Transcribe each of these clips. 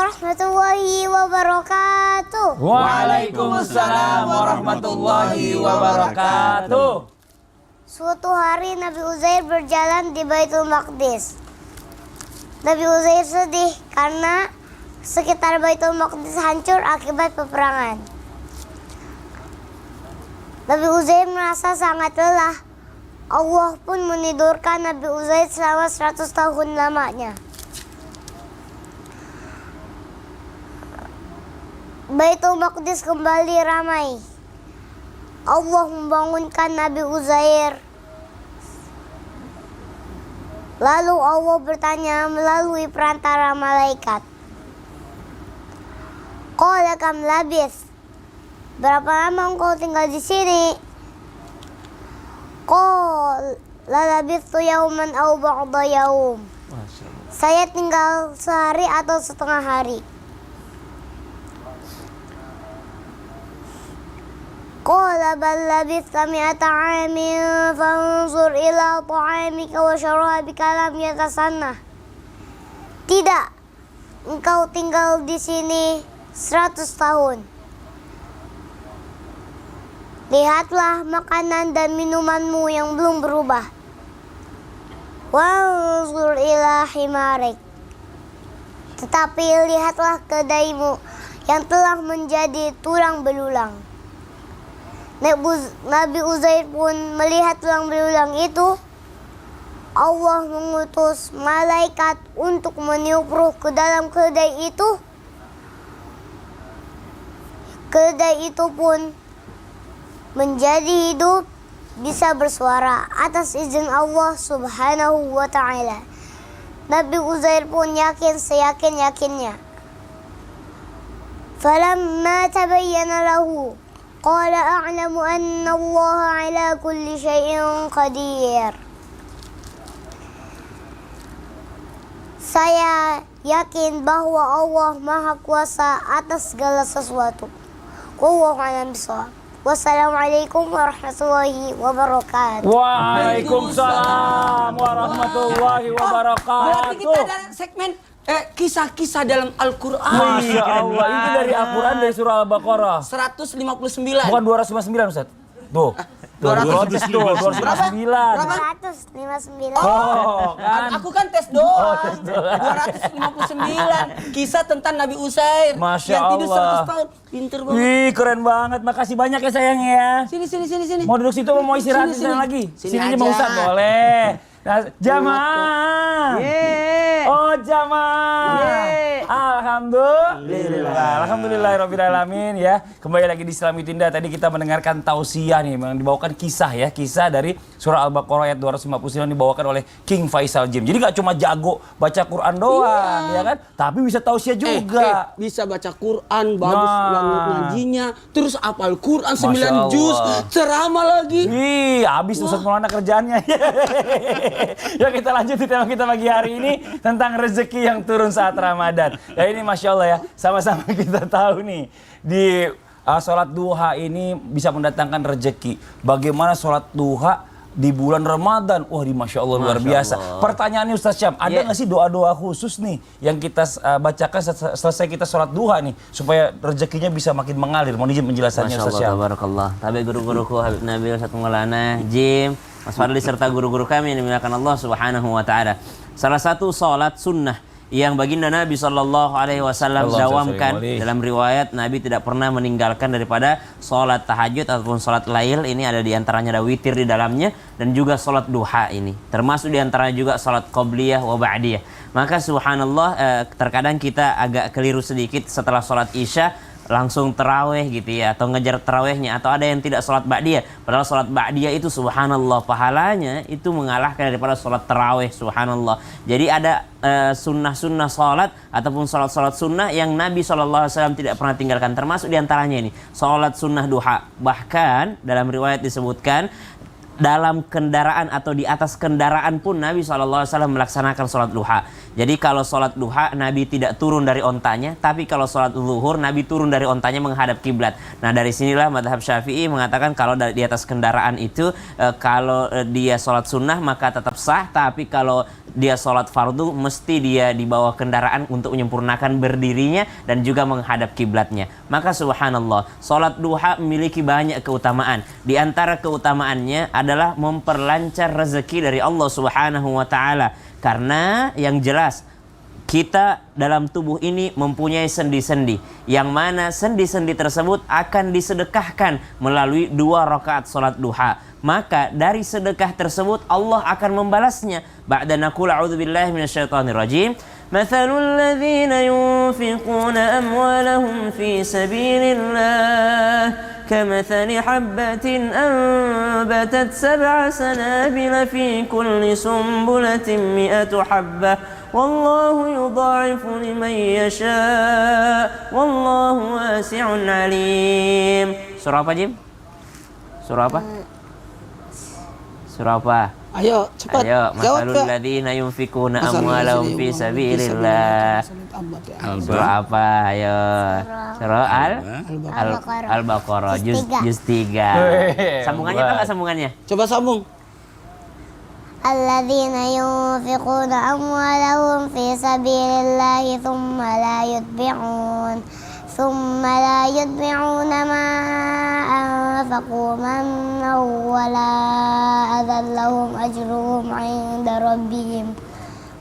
warahmatullahi wabarakatuh. Waalaikumsalam warahmatullahi wabarakatuh. Suatu hari Nabi Uzair berjalan di Baitul Maqdis. Nabi Uzair sedih karena sekitar Baitul Maqdis hancur akibat peperangan. Nabi Uzair merasa sangat lelah. Allah pun menidurkan Nabi Uzair selama 100 tahun lamanya. Baitul Maqdis kembali ramai. Allah membangunkan Nabi Uzair. Lalu Allah bertanya melalui perantara malaikat. Qala kam labis? Berapa lama engkau tinggal di sini? Qala labistu yauman aw ba'da yaum. Saya tinggal sehari atau setengah hari. Qala bal labista mi'ata 'amin fanzur ila ta'amika wa syarabika lam yatasannah. Tidak, engkau tinggal di sini 100 tahun. Lihatlah makanan dan minumanmu yang belum berubah. Wanzur ila himarik. Tetapi lihatlah kedaimu yang telah menjadi tulang belulang. Nabi Uzair pun melihat tulang belulang itu. Allah mengutus malaikat untuk meniup ruh ke dalam kedai itu. Kedai itu pun menjadi hidup, bisa bersuara atas izin Allah Subhanahu wa ta'ala. Nabi Uzair pun yakin seyakin-yakinnya. Falamma tabayyana lahu qala a'lamu anna Allah ala kulli syai'in qadir. Saya yakin bahwa Allah Maha Kuasa atas segala sesuatu. Wallahu a'lam bishawab. Wassalamualaikum warahmatullahi wabarakatuh. Waalaikumsalam warahmatullahi wabarakatuh. Berarti kita ada segmen kisah-kisah dalam Al-Quran. Masya Allah, ini dari Al-Quran dari surah Al-Baqarah 159. bukan 259 Ustaz. Tuh 200 tuh 259. 259. Oh kan. Aku kan tes doang. 259 kisah tentang Nabi Uzair Masya yang tidur Allah. 100 tahun. Pinter banget. Wih keren banget, makasih banyak ya sayang ya. Sini. Mau duduk situ mau istirahat di sana lagi? Sini aja aja. Bang Ustaz boleh. Nah, jamaah. Oh jamaah. Alhamdulillah rabbil alamin ya. Kembali lagi di Islami Tinda. Tadi kita mendengarkan tausiah nih, yang dibawakan kisah ya, kisah dari surah Al-Baqarah ayat 259 dibawakan oleh King Faisal Jim. Jadi gak cuma jago baca Quran doang ya kan, tapi bisa tausiah juga. Bisa baca Quran, bagus banget ngajinya, terus hafal Quran Masya 9 juz, Allah. ceramah lagi. Ih, habis Ustaz Maulana kerjaannya. Ya kita lanjut di tema kita pagi hari ini tentang rezeki yang turun saat Ramadan. Ya ini Masya Allah ya, sama-sama kita tahu nih di sholat duha ini bisa mendatangkan rezeki. Bagaimana sholat duha di bulan Ramadan? Wah, di Masya Allah luar biasa. Pertanyaannya Ustaz Syam, ada nggak sih doa-doa khusus nih yang kita bacakan selesai kita sholat duha nih supaya rezekinya bisa makin mengalir? Mohon izin penjelasannya Ustaz Syam. Tabarakallah. Tapi guru-guruku Habib Nabil, Ustaz Maulana, Jim, Mas Fadli serta guru-guru kami yang dimuliakan Allah Subhanahu wa taala. Salah satu salat sunnah yang baginda Nabi sallallahu alaihi wasallam dawamkan, dalam riwayat Nabi tidak pernah meninggalkan daripada salat tahajud ataupun salat lail. Ini ada di antaranya ada witir di dalamnya dan juga salat duha ini. Termasuk di antaranya juga salat qabliyah wa ba'diyah. Maka subhanallah terkadang kita agak keliru sedikit setelah salat Isya langsung terawih gitu ya, atau ngejar terawihnya, atau ada yang tidak sholat ba'diyah, padahal sholat ba'diyah itu subhanallah pahalanya itu mengalahkan daripada sholat terawih, subhanallah. Jadi ada sunnah-sunnah sholat ataupun sholat-sholat sunnah yang Nabi SAW tidak pernah tinggalkan, termasuk diantaranya ini sholat sunnah duha. Bahkan dalam riwayat disebutkan dalam kendaraan atau di atas kendaraan pun Nabi SAW melaksanakan sholat duha. Jadi kalau sholat duha Nabi tidak turun dari ontanya, tapi kalau sholat zuhur Nabi turun dari ontanya menghadap kiblat. Nah dari sinilah madhab Syafi'i mengatakan kalau di atas kendaraan itu kalau dia sholat sunnah maka tetap sah, tapi kalau dia sholat fardu mesti dia dibawa kendaraan untuk menyempurnakan berdirinya dan juga menghadap kiblatnya. Maka subhanallah, sholat duha memiliki banyak keutamaan. Di antara keutamaannya adalah memperlancar rezeki dari Allah Subhanahu wa taala. Karena yang jelas kita dalam tubuh ini mempunyai sendi-sendi, yang mana sendi-sendi tersebut akan disedekahkan melalui 2 rakaat sholat duha. Maka dari sedekah tersebut Allah akan membalasnya. Ba'da naqul a'udzubillahi minasyaitonir rajim. Mathalul ladzina yunfiquna amwalahum fi sabilillah kamathali habbatin anbatat 7 sanabila fi kulli sumbulatin 100 habbah wallahu yudha'ifu liman yasha wallahu wasi'un alim. Surah apa, Jim? Surah apa? Surah apa? Ayo cepat. Ayo, Jawab, masalul Kak. ladzina yunfikuna amwalahum fi sabilillah. Surah apa? Ayo. Surah Al-Baqarah juz 3. Sambungannya kan enggak sambungannya? Coba sambung. Alladzina yunfiquna amwalahum fi sabilillahi thumma la yutbi'una ma anfaqu mannan wa la adhan lahum ajruhum 'inda rabbihim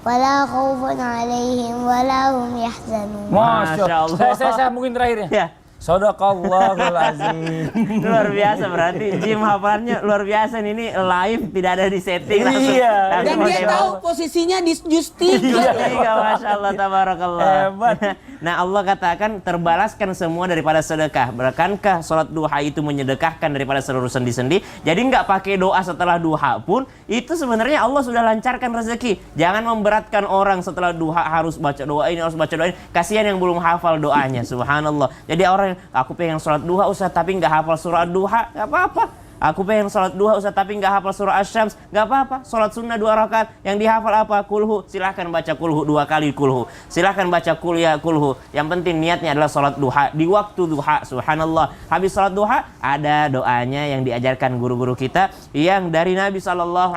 wa la khawfun 'alaihim wa la hum yahzanun. Masya Allah. Allah. Saya sambungin terakhirnya. Ya. Shadaqallahul azim. Luar biasa berarti Jim hafalannya luar biasa nih, ini live tidak ada di setting langsung. Iya. Dan dia tahu posisinya di juz 3. Masya Allah, tabarakallah. Hebat. Nah, Allah katakan terbalaskan semua daripada sedekah. Bukankah sholat duha itu menyedekahkan daripada seluruh sendi-sendi? Jadi nggak pakai doa setelah duha pun itu sebenarnya Allah sudah lancarkan rezeki. Jangan memberatkan orang setelah duha harus baca doa ini, harus baca doa ini. Kasihan yang belum hafal doanya. Subhanallah. Jadi orang, aku pengen sholat duha Ustaz tapi nggak hafal surah duha, nggak apa-apa. Aku pengen sholat duha Ustaz tapi nggak hafal surah Asy-Syams, nggak apa-apa. Sholat sunnah 2 rakaat, yang dihafal apa? Kulhu. Silahkan baca kulhu 2 kali kulhu. Silahkan baca kul ya kulhu. Yang penting niatnya adalah sholat duha di waktu duha. Subhanallah. Habis sholat duha ada doanya yang diajarkan guru-guru kita, yang dari Nabi SAW.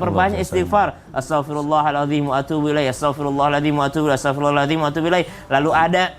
Perbanyak istighfar. Astaghfirullahaladzim wa atubu ilaih. Astaghfirullahaladzim wa atubu ilaih. Astaghfirullahaladzim wa atubu ilaih. Lalu ada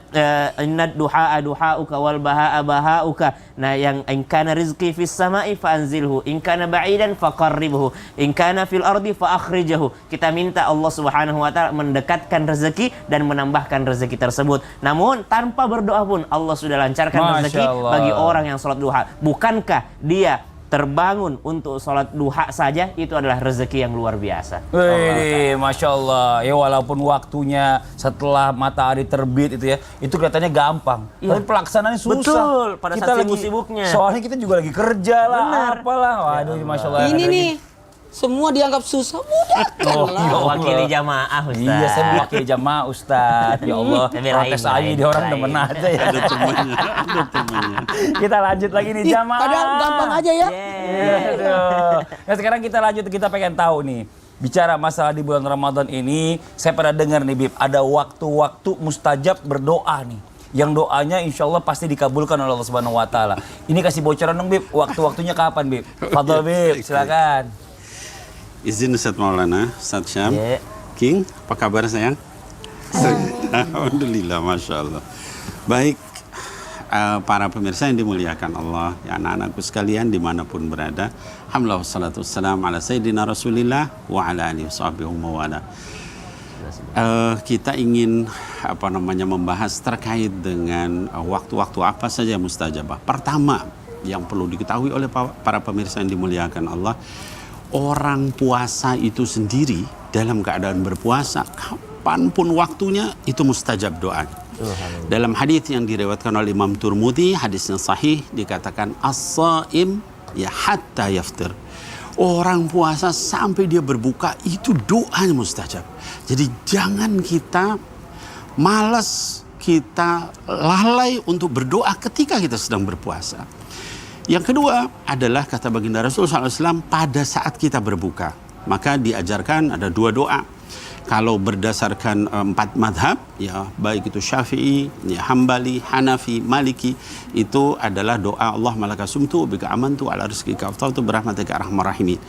innad duha duhauka wal bahaa bahauka. Nah, yang in kana rizqi fis sama'i fa'anzilhu, in kana ba'idan faqarribhu, in kana fil ardi fa'akhrijhu. Kita minta Allah Subhanahu wa taala mendekatkan rezeki dan menambahkan rezeki tersebut. Namun tanpa berdoa pun Allah sudah lancarkan rezeki bagi orang yang sholat duha. Bukankah dia terbangun untuk sholat duha saja itu adalah rezeki yang luar biasa? Wih, Masya Allah. Ya walaupun waktunya setelah matahari terbit itu ya, itu kelihatannya gampang. Iya. Tapi pelaksanaannya susah. Betul, pada kita saat lagi sibuk-sibuknya. Soalnya kita juga lagi kerja lah, Benar. apalah. Waduh, Masya Allah. Ini nih, semua dianggap susah, mudahkanlah. Wakili jamaah Ustaz. Iya, saya wakil jamaah Ustaz. Ya Allah, Tapi protes lain, aja di orang lain. temen aja ya. Ada temannya, ada temannya. Kita lanjut lagi nih Ih, jamaah. padahal gampang aja ya. Aduh. Nah sekarang kita lanjut, kita pengen tahu nih. Bicara masalah di bulan Ramadan ini, saya pernah dengar nih Bib, ada waktu-waktu mustajab berdoa nih. Yang doanya insya Allah pasti dikabulkan oleh Allah Subhanahu Wa Taala. Ini kasih bocoran dong Bib, waktu-waktunya kapan Bib? Fadhol Bib, silakan. Izin Ustaz Maulana, Ustaz Syam. Ya. King, apa kabar sayang? Alhamdulillah, Masya Allah. Baik, para pemirsa yang dimuliakan Allah, ya anak-anakku sekalian dimanapun berada. Alhamdulillah, wassalatu wassalam ala Sayyidina Rasulillah wa ala alihi washabihi wa wala. Kita ingin membahas terkait dengan waktu-waktu apa saja mustajabah. Pertama, yang perlu diketahui oleh para pemirsa yang dimuliakan Allah, orang puasa itu sendiri dalam keadaan berpuasa, kapanpun waktunya itu mustajab doa. Dalam hadis yang diriwayatkan oleh Imam Tirmidzi, hadisnya sahih, dikatakan as-shaim ya hatta yaftir. Orang puasa sampai dia berbuka itu doanya mustajab. Jadi jangan kita malas, kita lalai untuk berdoa ketika kita sedang berpuasa. Yang kedua adalah kata baginda Rasulullah SAW pada saat kita berbuka. Maka diajarkan ada 2 doa. kalau berdasarkan 4 madhab, ya baik itu Syafi'i, ya Hambali, Hanafi, Maliki, itu adalah doa Allah malaka sumtu bika amantu ala rizqika aftaltu birahmatika arhamar rahimin.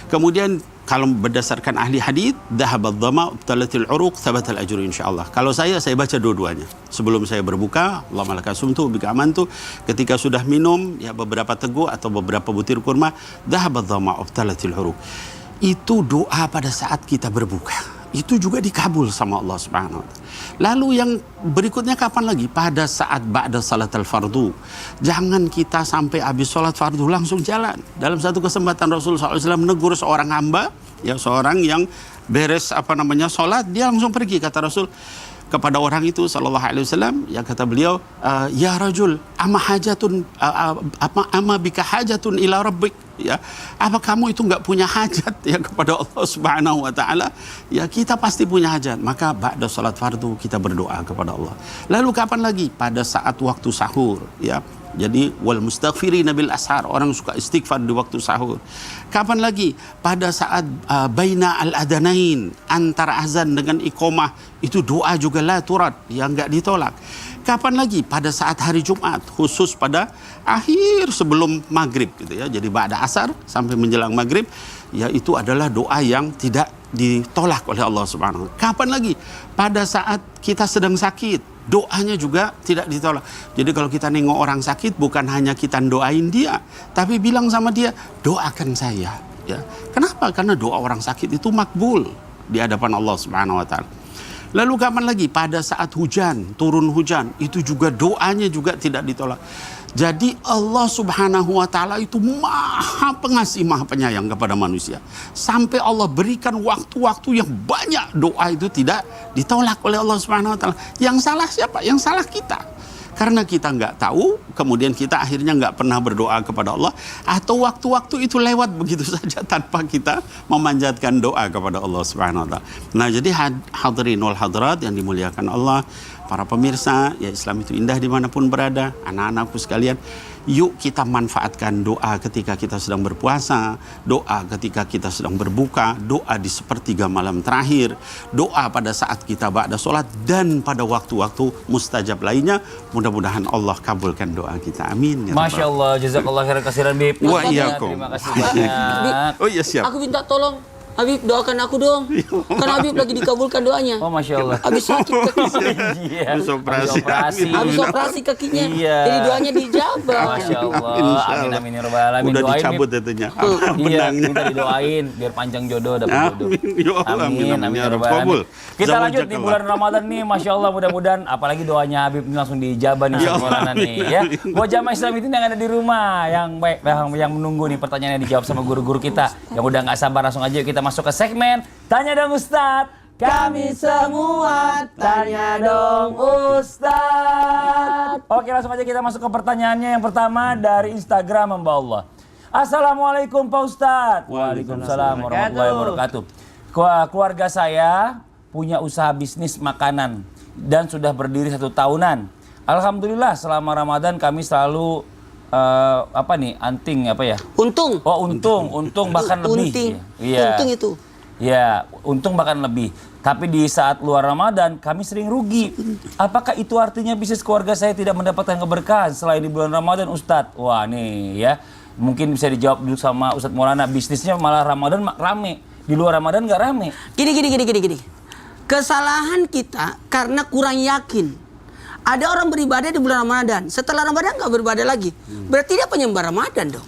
Kemudian kalau berdasarkan ahli hadis, dhahabadh dhama ubtalatil uruq thabatal ajru insyaallah. Kalau saya baca dua-duanya. Sebelum saya berbuka, Allah malaka sumtu bika amantu, ketika sudah minum ya beberapa teguk atau beberapa butir kurma, dhahabadh dhama ubtalatil uruq. Itu doa pada saat kita berbuka. Itu juga dikabul sama Allah Subhanahu wa taala. Lalu yang berikutnya kapan lagi? Pada saat ba'da salatul fardu. Jangan kita sampai habis salat fardu langsung jalan. Dalam satu kesempatan Rasulullah SAW menegur seorang hamba, ya seorang yang beres salat, dia langsung pergi, kata Rasul kepada orang itu sallallahu alaihi wasallam, ya kata beliau, ya rajul ama bika hajatun ila rabbik, ya apa kamu itu enggak punya hajat ya kepada Allah Subhanahu wa taala? Ya kita pasti punya hajat. Maka ba'da salat fardu kita berdoa kepada Allah. Lalu kapan lagi? Pada saat waktu sahur, ya. Jadi wal mustaghfirina bil ashar, orang suka istighfar di waktu sahur. Kapan lagi? Pada saat baina al adanain, antara azan dengan iqamah, itu doa juga la turad, yang enggak ditolak. Kapan lagi? Pada saat hari Jumat, khusus pada akhir sebelum maghrib gitu ya. Jadi ba'da asar sampai menjelang maghrib, ya itu adalah doa yang tidak ditolak oleh Allah Subhanahu wa taala. Kapan lagi? Pada saat kita sedang sakit, doanya juga tidak ditolak. Jadi kalau kita nengok orang sakit, bukan hanya kita doain dia, tapi bilang sama dia, doakan saya. Ya. Kenapa? Karena doa orang sakit itu makbul di hadapan Allah Subhanahu wa taala. Lalu kapan lagi? Pada saat hujan, turun hujan, itu juga doanya juga tidak ditolak. Jadi Allah Subhanahu wa taala itu Maha Pengasih, Maha Penyayang kepada manusia. Sampai Allah berikan waktu-waktu yang banyak doa itu tidak ditolak oleh Allah Subhanahu wa taala. Yang salah siapa? Yang salah kita. Karena kita nggak tahu, kemudian kita akhirnya nggak pernah berdoa kepada Allah, atau waktu-waktu itu lewat begitu saja tanpa kita memanjatkan doa kepada Allah Subhanahu wa taala. Nah, jadi hadirin wal hadirat yang dimuliakan Allah, para pemirsa, ya Islam itu indah dimanapun berada, anak-anakku sekalian, yuk kita manfaatkan doa ketika kita sedang berpuasa, doa ketika kita sedang berbuka, doa di sepertiga malam terakhir, doa pada saat kita ba'da sholat, dan pada waktu-waktu mustajab lainnya. Mudah-mudahan Allah kabulkan doa kita. Amin. Ya Masya Allah, jazakallah khairan kasiran Bib. Wa iyyakum. Terima kasih banyak. Oh iya siap. Aku minta tolong, Habib doakan aku dong. Kan Habib lagi dikabulkan doanya. Oh Masya Allah. Habis sakit kakinya. Iya. Habis operasi. Habis operasi kakinya. Iya. Jadi doanya dijabah. Masya Allah. Insya Amin Allah. amin ya rabbal alamin. Udah Doain, dicabut Bib. itunya. Iya, Benangnya. minta didoain biar panjang jodoh dapat jodoh. Amin. Ya Allah, amin ya ya rabbal Rabb. alamin. Kita Zawajak lanjut di Allah. bulan Ramadan nih, Masya Allah, mudah-mudahan apalagi doanya Habib ini langsung dijabah nih Ya sama Allah, nih ya. Buat jamaah Islam itu yang ada di rumah, yang baik, yang menunggu nih pertanyaannya dijawab sama guru-guru kita. Yang udah nggak sabar, langsung aja kita masuk ke segmen Tanya Dong Ustadz. Kami semua tanya dong Ustadz. Oke, langsung aja kita masuk ke pertanyaannya. Yang pertama dari Instagram Mbak Allah. Assalamualaikum Pak Ustadz. Waalaikumsalam warahmatullahi wabarakatuh. Keluarga saya punya usaha bisnis makanan dan sudah berdiri 1 tahunan. Alhamdulillah selama Ramadan kami selalu anting apa ya? Untung. Oh untung bahkan lebih. Unting. Iya. Untung itu. Ya, untung bahkan lebih. Tapi di saat luar Ramadan kami sering rugi. Apakah itu artinya bisnis keluarga saya tidak mendapatkan keberkahan selain di bulan Ramadan, Ustadz? Wah nih ya, mungkin bisa dijawab dulu sama Ustadz Maulana. Bisnisnya malah Ramadan rame, di luar Ramadan nggak rame. Gini. Kesalahan kita karena kurang yakin. Ada orang beribadah di bulan Ramadan, setelah Ramadan nggak beribadah lagi. Berarti dia penyembah Ramadan dong.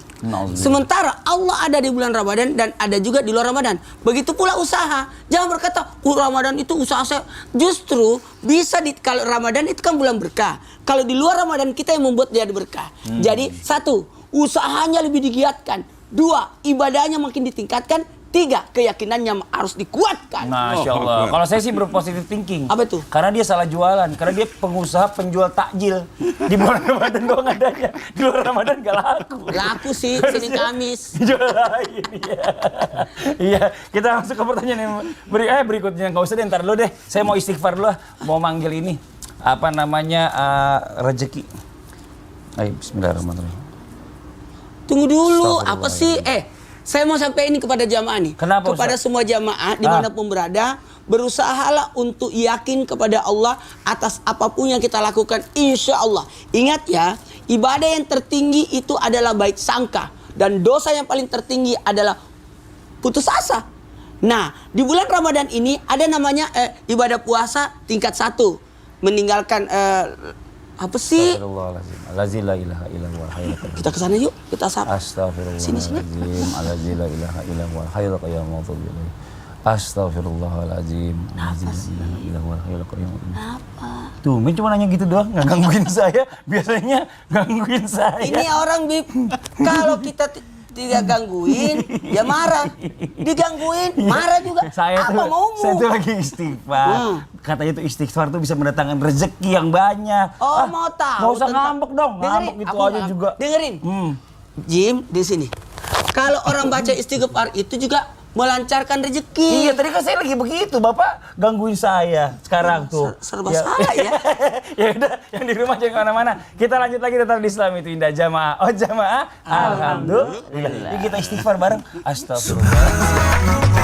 Sementara Allah ada di bulan Ramadan dan ada juga di luar Ramadan. Begitu pula usaha. Jangan berkata, Ramadan itu usaha saya. Justru bisa kalau Ramadan itu kan bulan berkah. Kalau di luar Ramadan kita yang membuat dia berkah. Jadi 1, usahanya lebih digiatkan. 2, ibadahnya makin ditingkatkan. 3, keyakinannya harus dikuatkan. Masya Allah. Kalau saya sih berpositif thinking. Apa tuh? Karena dia salah jualan. Karena dia pengusaha penjual takjil. Di bulan Ramadan doang adanya. Di luar Ramadan gak laku. Laku sih, Senin Kamis. Jual lain, iya. Iya, kita masuk ke pertanyaan yang berikutnya. Nggak usah deh, ntar dulu deh. Saya mau istighfar dulu lah. Mau manggil ini. Apa namanya? Rezeki. Ayo, bismillahirrahmanirrahim. Tunggu dulu, apa sih? Saya mau sampai ini kepada jamaah nih. Kenapa, kepada Ustaz? semua jamaah dimanapun berada, berusahalah untuk yakin kepada Allah atas apapun yang kita lakukan, insya Allah. Ingat ya, ibadah yang tertinggi itu adalah baik sangka, dan dosa yang paling tertinggi adalah putus asa. Nah, di bulan Ramadan ini ada namanya ibadah puasa tingkat 1. Meninggalkan apa sih? Astagfirullahaladzim. La ilaha illallah. Kita ke sana yuk, kita sapa. Astagfirullahaladzim. La ilaha illallah. Hayyul qayyum. Astagfirullahaladzim. Apa? Tuh, Min cuma nanya gitu doang, nggak gangguin saya. Biasanya gangguin saya. Ini orang Bib, kalau kita tidak gangguin, ya marah. Digangguin, marah juga. Saya apa maumu? Saya tuh lagi istighfar. Katanya tuh istighfar tuh bisa mendatangkan rezeki yang banyak. Oh, mau tahu? Nggak usah ngambek dong, ngambek gitu aja juga. Dengerin. Jim, di sini. Kalau orang baca istighfar itu juga melancarkan rezeki. Iya, tadi kan saya lagi begitu, Bapak gangguin saya sekarang tuh. Serba salah ya. Ya udah, yang di rumah jangan kemana-mana. Kita lanjut lagi tetap di Islam itu indah jamaah. Oh jamaah, alhamdulillah. Yuk kita istighfar bareng. Astagfirullah.